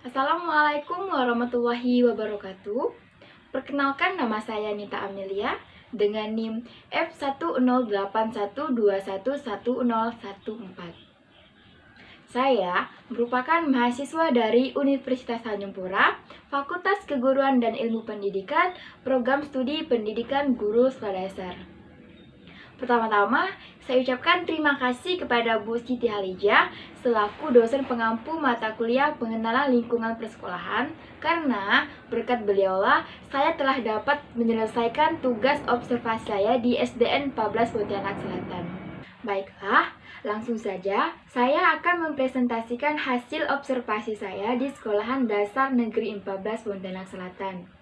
Assalamualaikum warahmatullahi wabarakatuh. Perkenalkan, nama saya Nita Amelia dengan NIM F1081211014. Saya merupakan mahasiswa dari Universitas Tanjung Pura, Fakultas Keguruan dan Ilmu Pendidikan, Program Studi Pendidikan Guru Sekolah Dasar. Pertama-tama, saya ucapkan terima kasih kepada Bu Siti Halijah selaku dosen pengampu mata kuliah pengenalan lingkungan persekolahan, karena berkat beliaulah saya telah dapat menyelesaikan tugas observasi saya di SDN 14 Pontianak Selatan. Baiklah, langsung saja saya akan mempresentasikan hasil observasi saya di Sekolahan Dasar Negeri 14 Pontianak Selatan.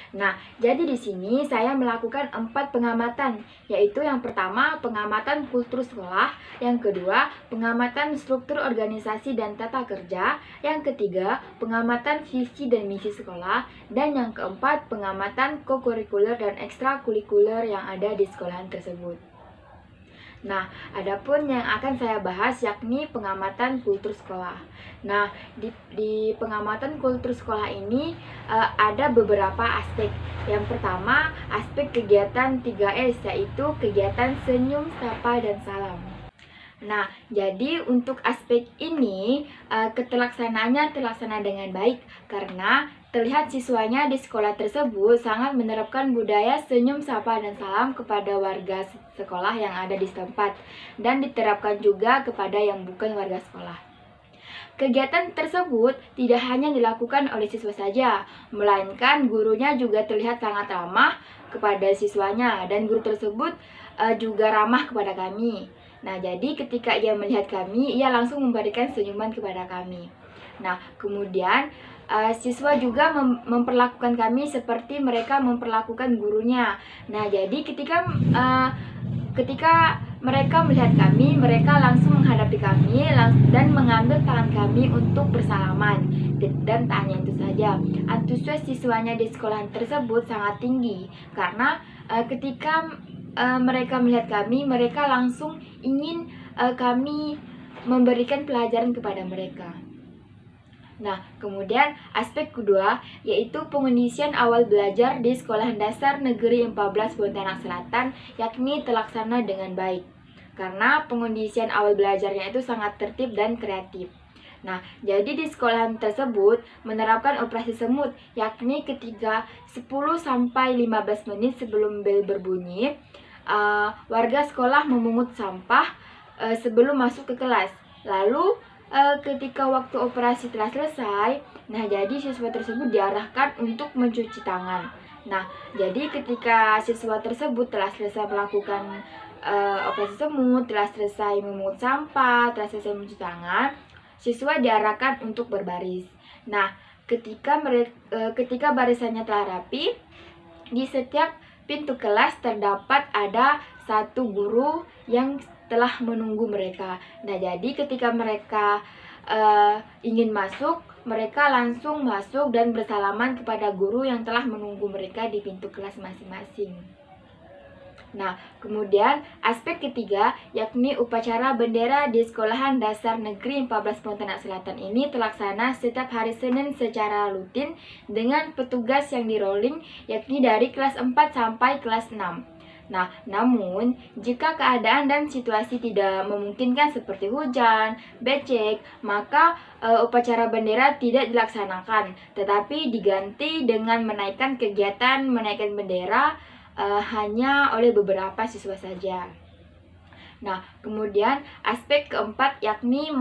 Nah, jadi di sini saya melakukan 4 pengamatan, yaitu yang pertama pengamatan kultur sekolah, yang kedua pengamatan struktur organisasi dan tata kerja, yang ketiga pengamatan visi dan misi sekolah, dan yang keempat pengamatan kokurikuler dan ekstrakurikuler yang ada di sekolahan tersebut. Nah, adapun yang akan saya bahas yakni pengamatan kultur sekolah. Nah, di pengamatan kultur sekolah ini ada beberapa aspek. Yang pertama, aspek kegiatan 3S, yaitu kegiatan senyum, sapa, dan salam. Nah, jadi untuk aspek ini ketelaksanaannya terlaksana dengan baik karena terlihat siswanya di sekolah tersebut sangat menerapkan budaya senyum, sapa, dan salam kepada warga sekolah yang ada di setempat dan diterapkan juga kepada yang bukan warga sekolah. Kegiatan tersebut tidak hanya dilakukan oleh siswa saja, melainkan gurunya juga terlihat sangat ramah kepada siswanya dan guru tersebut juga ramah kepada kami. Nah, jadi ketika ia melihat kami, ia langsung memberikan senyuman kepada kami. Nah, kemudian siswa juga memperlakukan kami seperti mereka memperlakukan gurunya. Nah, jadi ketika mereka melihat kami, mereka langsung menghadapi kami dan mengambil tangan kami untuk bersalaman. Dan tak hanya itu saja, antusias siswanya di sekolahan tersebut sangat tinggi karena ketika mereka melihat kami, mereka langsung ingin kami memberikan pelajaran kepada mereka. Nah, kemudian aspek kedua yaitu pengondisian awal belajar di Sekolahan Dasar Negeri 14 Pontianak Selatan, yakni terlaksana dengan baik. Karena pengondisian awal belajarnya itu sangat tertib dan kreatif. Nah, jadi di sekolahan tersebut menerapkan operasi semut, yakni ketika 10-15 menit sebelum bel berbunyi, warga sekolah memungut sampah sebelum masuk ke kelas. Lalu ketika waktu operasi telah selesai, nah jadi siswa tersebut diarahkan untuk mencuci tangan. Nah, jadi ketika siswa tersebut telah selesai melakukan operasi semut, telah selesai memungut sampah, telah selesai mencuci tangan, siswa diarahkan untuk berbaris. Nah, ketika barisannya telah rapi, di setiap pintu kelas terdapat ada satu guru yang telah menunggu mereka. Nah, jadi ketika mereka ingin masuk, mereka langsung masuk dan bersalaman kepada guru yang telah menunggu mereka di pintu kelas masing-masing. Nah, kemudian aspek ketiga yakni upacara bendera di Sekolahan Dasar Negeri 14 Pontianak Selatan ini terlaksana setiap hari Senin secara rutin dengan petugas yang di-rolling yakni dari kelas 4 sampai kelas 6. Nah, namun jika keadaan dan situasi tidak memungkinkan seperti hujan, becek, maka upacara bendera tidak dilaksanakan, tetapi diganti dengan menaikkan bendera hanya oleh beberapa siswa saja. Nah, kemudian aspek keempat yakni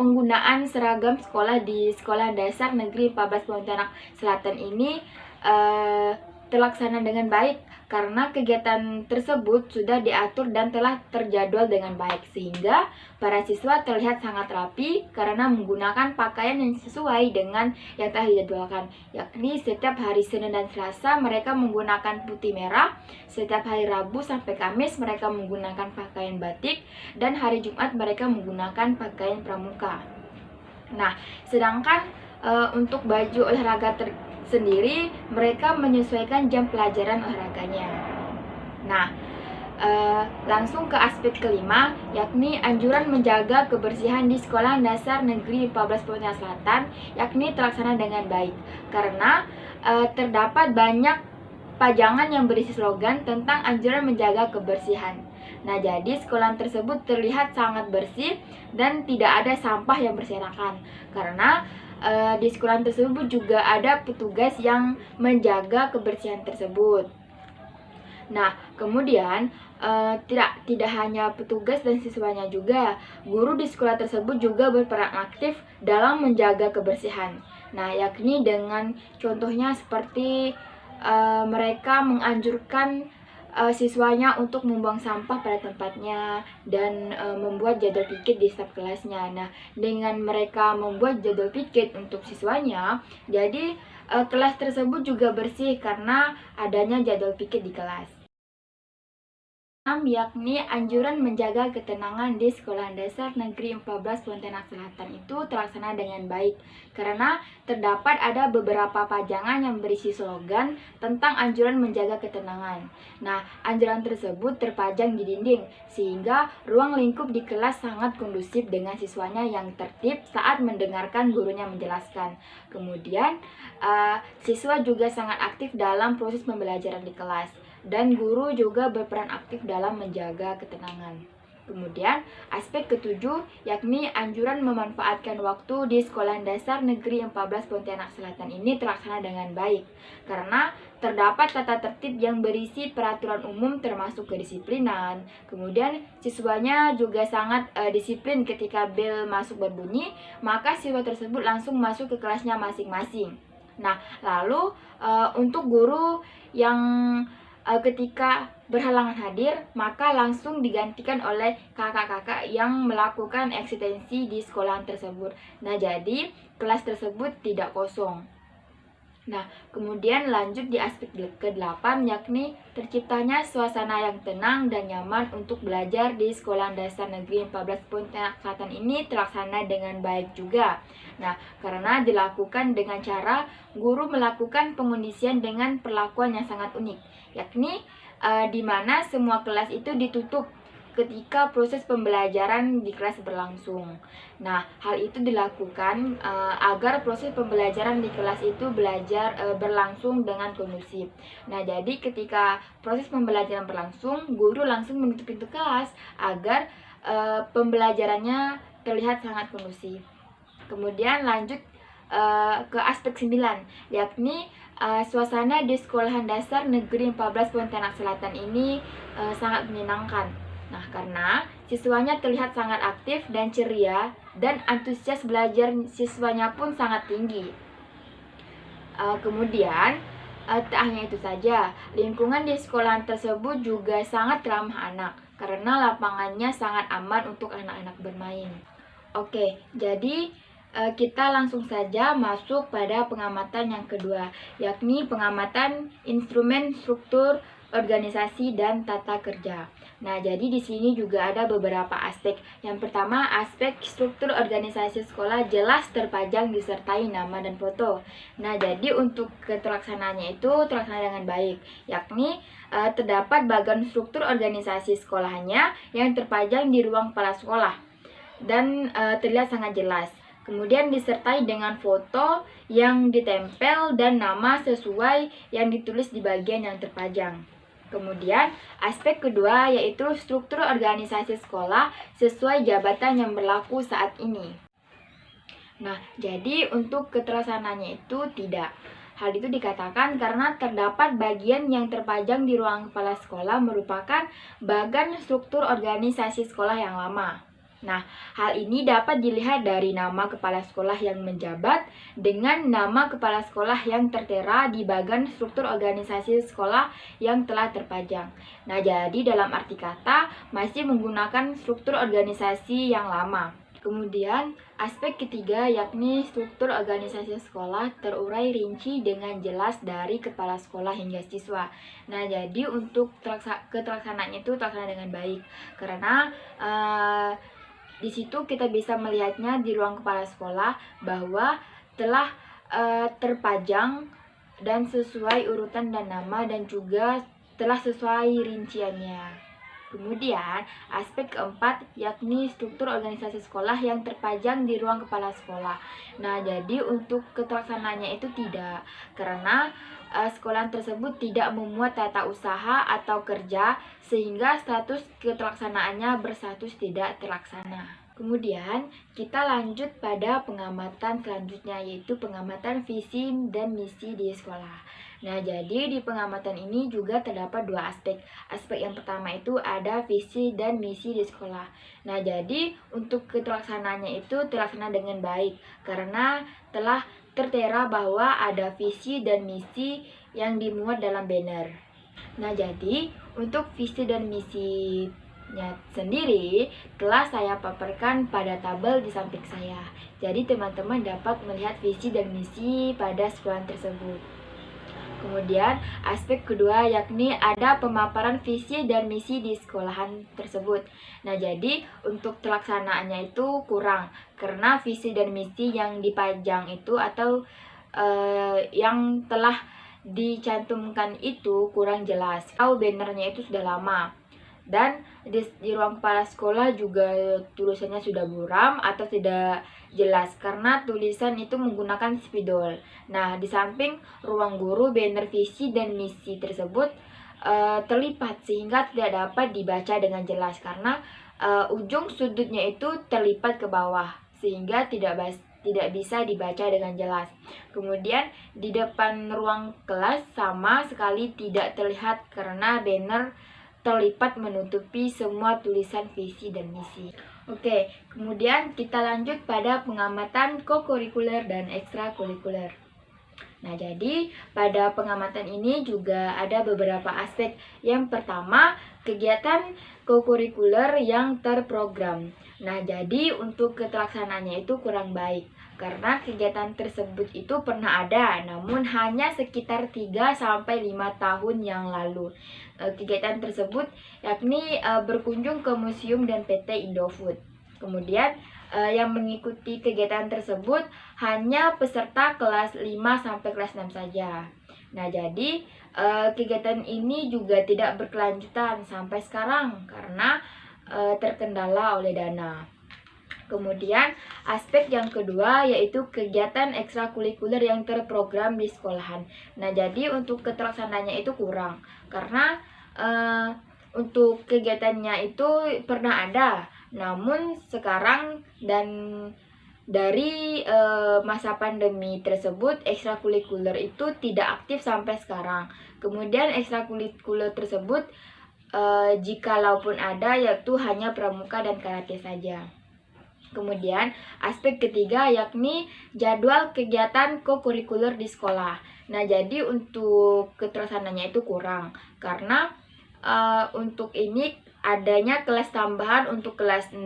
penggunaan seragam sekolah di Sekolah Dasar Negeri 14 Pontianak Selatan ini terlaksana dengan baik karena kegiatan tersebut sudah diatur dan telah terjadwal dengan baik sehingga para siswa terlihat sangat rapi karena menggunakan pakaian yang sesuai dengan yang telah dijadwalkan, yakni setiap hari Senin dan Selasa mereka menggunakan putih merah, setiap hari Rabu sampai Kamis mereka menggunakan pakaian batik, dan hari Jumat mereka menggunakan pakaian pramuka. Nah, sedangkan untuk baju olahraga sendiri mereka menyesuaikan jam pelajaran olahraganya. Nah, langsung ke aspek kelima, yakni anjuran menjaga kebersihan di Sekolah Dasar Negeri 14 Pontianak Selatan, yakni terlaksana dengan baik. Karena terdapat banyak pajangan yang berisi slogan tentang anjuran menjaga kebersihan. Nah, jadi sekolah tersebut terlihat sangat bersih dan tidak ada sampah yang berserakan. Karena di sekolah tersebut juga ada petugas yang menjaga kebersihan tersebut. Nah, kemudian tidak hanya petugas dan siswanya juga, guru di sekolah tersebut juga berperan aktif dalam menjaga kebersihan. Nah, yakni dengan contohnya seperti mereka menganjurkan siswanya untuk membuang sampah pada tempatnya dan membuat jadwal pikir di setiap kelasnya. Nah, dengan mereka membuat jadwal pikir untuk siswanya, jadi kelas tersebut juga bersih karena adanya jadwal pikir di kelas. 6, yakni anjuran menjaga ketenangan di Sekolah Dasar Negeri 14 Pontianak Selatan itu terlaksana dengan baik karena terdapat ada beberapa pajangan yang berisi slogan tentang anjuran menjaga ketenangan. Nah, anjuran tersebut terpajang di dinding sehingga ruang lingkup di kelas sangat kondusif dengan siswanya yang tertib saat mendengarkan gurunya menjelaskan. Kemudian, siswa juga sangat aktif dalam proses pembelajaran di kelas. Dan guru juga berperan aktif dalam menjaga ketenangan. Kemudian, aspek ketujuh yakni anjuran memanfaatkan waktu di Sekolah Dasar Negeri 14 Pontianak Selatan ini terlaksana dengan baik karena terdapat tata tertib yang berisi peraturan umum termasuk kedisiplinan. Kemudian, siswanya juga sangat disiplin ketika bel masuk berbunyi, maka siswa tersebut langsung masuk ke kelasnya masing-masing. Nah, lalu untuk guru yang ketika berhalangan hadir, maka langsung digantikan oleh kakak-kakak yang melakukan eksistensi di sekolah tersebut. Nah, jadi kelas tersebut tidak kosong. Nah, kemudian lanjut di aspek ke-8, yakni terciptanya suasana yang tenang dan nyaman untuk belajar di Sekolah Dasar Negeri 14 Pontianak Selatan ini terlaksana dengan baik juga. Nah, karena dilakukan dengan cara guru melakukan pengondisian dengan perlakuan yang sangat unik, yakni di mana semua kelas itu ditutup ketika proses pembelajaran di kelas berlangsung. Nah, hal itu dilakukan agar proses pembelajaran di kelas itu berlangsung dengan kondusif. Nah, jadi ketika proses pembelajaran berlangsung, guru langsung menutup pintu kelas agar pembelajarannya terlihat sangat kondusif. Kemudian lanjut ke aspek 9, yakni suasana di Sekolahan Dasar Negeri 14 Pontianak Selatan ini sangat menyenangkan. Nah, karena siswanya terlihat sangat aktif dan ceria dan antusias belajar siswanya pun sangat tinggi. Kemudian, tak hanya itu saja, lingkungan di sekolah tersebut juga sangat ramah anak karena lapangannya sangat aman untuk anak-anak bermain. Oke, jadi kita langsung saja masuk pada pengamatan yang kedua, yakni pengamatan instrumen struktur organisasi dan tata kerja. Nah, jadi di sini juga ada beberapa aspek. Yang pertama, aspek struktur organisasi sekolah jelas terpajang disertai nama dan foto. Nah, jadi untuk keterlaksanaannya itu terlaksana dengan baik, yakni terdapat bagian struktur organisasi sekolahnya yang terpajang di ruang kepala sekolah dan terlihat sangat jelas. Kemudian disertai dengan foto yang ditempel dan nama sesuai yang ditulis di bagian yang terpajang. Kemudian aspek kedua yaitu struktur organisasi sekolah sesuai jabatan yang berlaku saat ini. Nah, jadi untuk keterlaksanaannya itu tidak. Hal itu dikatakan karena terdapat bagian yang terpajang di ruang kepala sekolah merupakan bagian struktur organisasi sekolah yang lama. Nah, hal ini dapat dilihat dari nama kepala sekolah yang menjabat dengan nama kepala sekolah yang tertera di bagian struktur organisasi sekolah yang telah terpajang. Nah, jadi dalam arti kata masih menggunakan struktur organisasi yang lama. Kemudian, aspek ketiga yakni struktur organisasi sekolah terurai rinci dengan jelas dari kepala sekolah hingga siswa. Nah, jadi untuk keterlaksanaannya itu terlaksana dengan baik karena di situ kita bisa melihatnya di ruang kepala sekolah bahwa telah terpajang dan sesuai urutan dan nama dan juga telah sesuai rinciannya. Kemudian, aspek keempat yakni struktur organisasi sekolah yang terpajang di ruang kepala sekolah. Nah, jadi untuk keterlaksanaannya itu tidak, karena sekolah tersebut tidak memuat tata usaha atau kerja sehingga status ketelaksanaannya berstatus tidak terlaksana. Kemudian, kita lanjut pada pengamatan selanjutnya, yaitu pengamatan visi dan misi di sekolah. Nah, jadi di pengamatan ini juga terdapat dua aspek. Aspek yang pertama itu ada visi dan misi di sekolah. Nah, jadi untuk ketelaksanaannya itu terlaksana dengan baik, karena telah tertera bahwa ada visi dan misi yang dimuat dalam banner. Nah, jadi untuk visi dan misi sendiri telah saya paparkan pada tabel di samping saya. Jadi teman-teman dapat melihat visi dan misi pada sekolah tersebut. Kemudian aspek kedua yakni ada pemaparan visi dan misi di sekolahan tersebut. Nah, jadi untuk pelaksanaannya itu kurang karena visi dan misi yang dipajang itu atau yang telah dicantumkan itu kurang jelas. Bannernya itu sudah lama. Dan di ruang kepala sekolah juga tulisannya sudah buram atau tidak jelas karena tulisan itu menggunakan spidol. Nah, di samping ruang guru, banner visi dan misi tersebut terlipat sehingga tidak dapat dibaca dengan jelas karena ujung sudutnya itu terlipat ke bawah sehingga tidak bisa dibaca dengan jelas. Kemudian di depan ruang kelas sama sekali tidak terlihat karena banner terlipat menutupi semua tulisan visi dan misi. Oke, kemudian kita lanjut pada pengamatan kokurikuler dan ekstrakurikuler. Nah, jadi pada pengamatan ini juga ada beberapa aspek. Yang pertama, kegiatan kokurikuler yang terprogram. Nah, jadi untuk ketelaksanaannya itu kurang baik karena kegiatan tersebut itu pernah ada namun hanya sekitar 3-5 tahun yang lalu. Kegiatan tersebut yakni berkunjung ke museum dan PT Indofood. Kemudian yang mengikuti kegiatan tersebut hanya peserta kelas 5 sampai kelas 6 saja. Nah, jadi kegiatan ini juga tidak berkelanjutan sampai sekarang karena terkendala oleh dana. Kemudian aspek yang kedua yaitu kegiatan ekstrakurikuler yang terprogram di sekolahan. Nah, jadi untuk ketelaksanaannya itu kurang karena untuk kegiatannya itu pernah ada, namun sekarang dan dari masa pandemi tersebut ekstrakurikuler itu tidak aktif sampai sekarang. Kemudian ekstrakurikuler tersebut jikalaupun ada yaitu hanya pramuka dan karate saja. Kemudian aspek ketiga yakni jadwal kegiatan kokurikuler di sekolah. Nah, jadi untuk ketelaksanaannya itu kurang karena untuk ini adanya kelas tambahan untuk kelas 6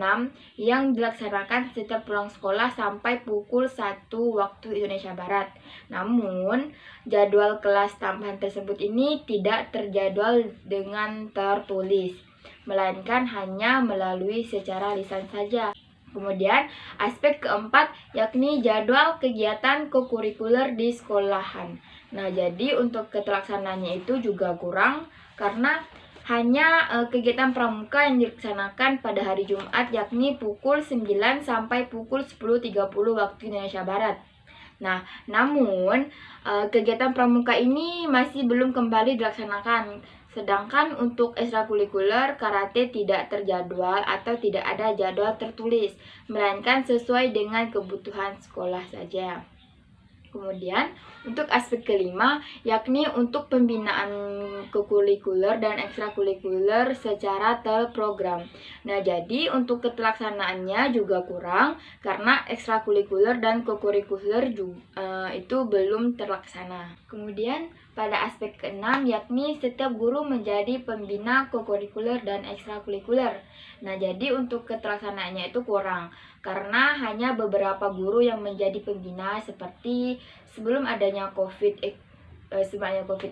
yang dilaksanakan setiap pulang sekolah sampai pukul 1 waktu Indonesia Barat. Namun, jadwal kelas tambahan tersebut ini tidak terjadwal dengan tertulis, melainkan hanya melalui secara lisan saja. Kemudian, aspek keempat yakni jadwal kegiatan kokurikuler di sekolahan. Nah, jadi untuk ketelaksanaannya itu juga kurang karena hanya kegiatan pramuka yang dilaksanakan pada hari Jumat yakni pukul 9 sampai pukul 10.30 waktu Indonesia Barat. Nah, namun kegiatan pramuka ini masih belum kembali dilaksanakan. Sedangkan untuk ekstrakurikuler karate tidak terjadwal atau tidak ada jadwal tertulis, melainkan sesuai dengan kebutuhan sekolah saja. Kemudian untuk aspek kelima yakni untuk pembinaan kokurikuler dan ekstrakurikuler secara terprogram. Nah, jadi untuk ketelaksanaannya juga kurang karena ekstrakurikuler dan kokurikuler itu belum terlaksana. Kemudian pada aspek keenam yakni setiap guru menjadi pembina kokurikuler dan ekstrakurikuler. Nah, jadi untuk ketelaksanaannya itu kurang karena hanya beberapa guru yang menjadi pembina seperti sebelum adanya COVID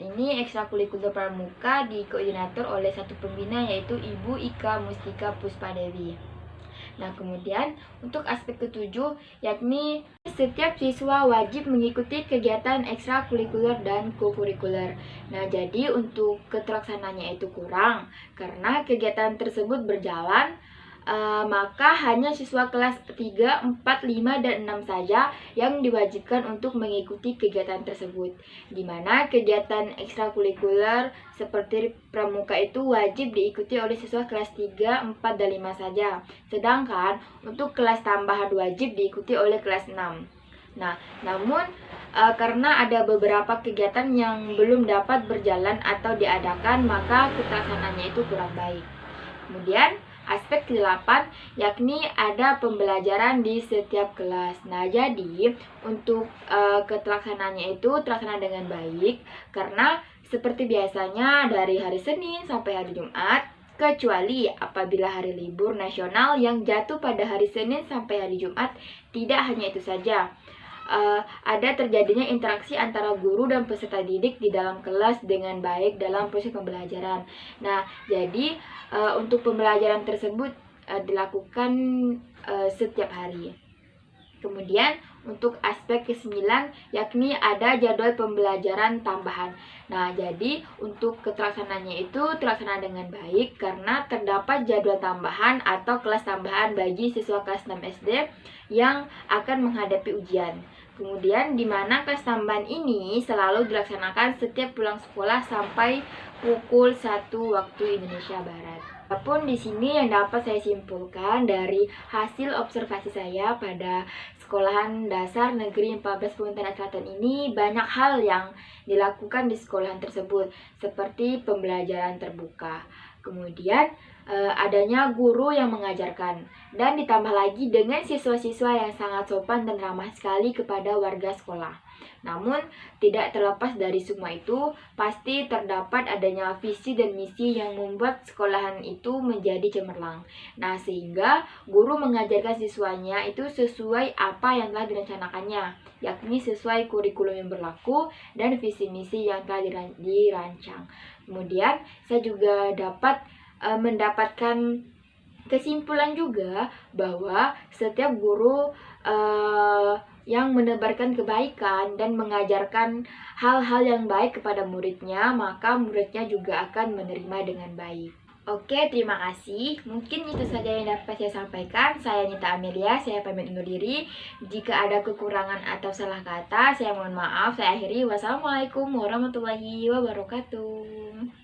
ini ekstrakurikuler pramuka dikoordinator oleh satu pembina yaitu Ibu Ika Mustika Puspadewi. Nah, kemudian untuk aspek ketujuh, yakni setiap siswa wajib mengikuti kegiatan ekstrakurikuler dan kokurikuler. Nah, jadi untuk keterlaksanaannya itu kurang, karena kegiatan tersebut berjalan, maka hanya siswa kelas 3, 4, 5, dan 6 saja yang diwajibkan untuk mengikuti kegiatan tersebut. Di mana kegiatan ekstrakurikuler seperti pramuka itu wajib diikuti oleh siswa kelas 3, 4, dan 5 saja. Sedangkan untuk kelas tambahan wajib diikuti oleh kelas 6. Nah, namun karena ada beberapa kegiatan yang belum dapat berjalan atau diadakan, maka keterlaksanaannya itu kurang baik. Kemudian aspek ke-8 yakni ada pembelajaran di setiap kelas. Nah, jadi untuk keterlaksanaannya itu terlaksana dengan baik karena seperti biasanya dari hari Senin sampai hari Jumat, kecuali apabila hari libur nasional yang jatuh pada hari Senin sampai hari Jumat. Tidak hanya itu saja, ada terjadinya interaksi antara guru dan peserta didik di dalam kelas dengan baik dalam proses pembelajaran. Nah, jadi untuk pembelajaran tersebut dilakukan setiap hari. Kemudian untuk aspek ke-9 yakni ada jadwal pembelajaran tambahan. Nah, jadi untuk keterlaksanaannya itu terlaksana dengan baik karena terdapat jadwal tambahan atau kelas tambahan bagi siswa kelas 6 SD yang akan menghadapi ujian. Kemudian di mana kelas tambahan ini selalu dilaksanakan setiap pulang sekolah sampai pukul 1 waktu Indonesia Barat. Apapun di sini yang dapat saya simpulkan dari hasil observasi saya pada sekolahan dasar negeri 14 Pontianak Selatan ini, banyak hal yang dilakukan di sekolahan tersebut seperti pembelajaran terbuka. Kemudian adanya guru yang mengajarkan dan ditambah lagi dengan siswa-siswa yang sangat sopan dan ramah sekali kepada warga sekolah. Namun, tidak terlepas dari semua itu, pasti terdapat adanya visi dan misi yang membuat sekolahan itu menjadi cemerlang. Nah, sehingga guru mengajarkan siswanya itu sesuai apa yang telah direncanakannya, yakni sesuai kurikulum yang berlaku dan visi misi yang telah dirancang. Kemudian, saya juga dapat mendapatkan kesimpulan juga bahwa setiap guru yang menebarkan kebaikan dan mengajarkan hal-hal yang baik kepada muridnya, maka muridnya juga akan menerima dengan baik. Oke, terima kasih. Mungkin itu saja yang dapat saya sampaikan. Saya Nita Amelia, saya pamit undur diri. Jika ada kekurangan atau salah kata, saya mohon maaf. Saya akhiri. Wassalamualaikum warahmatullahi wabarakatuh.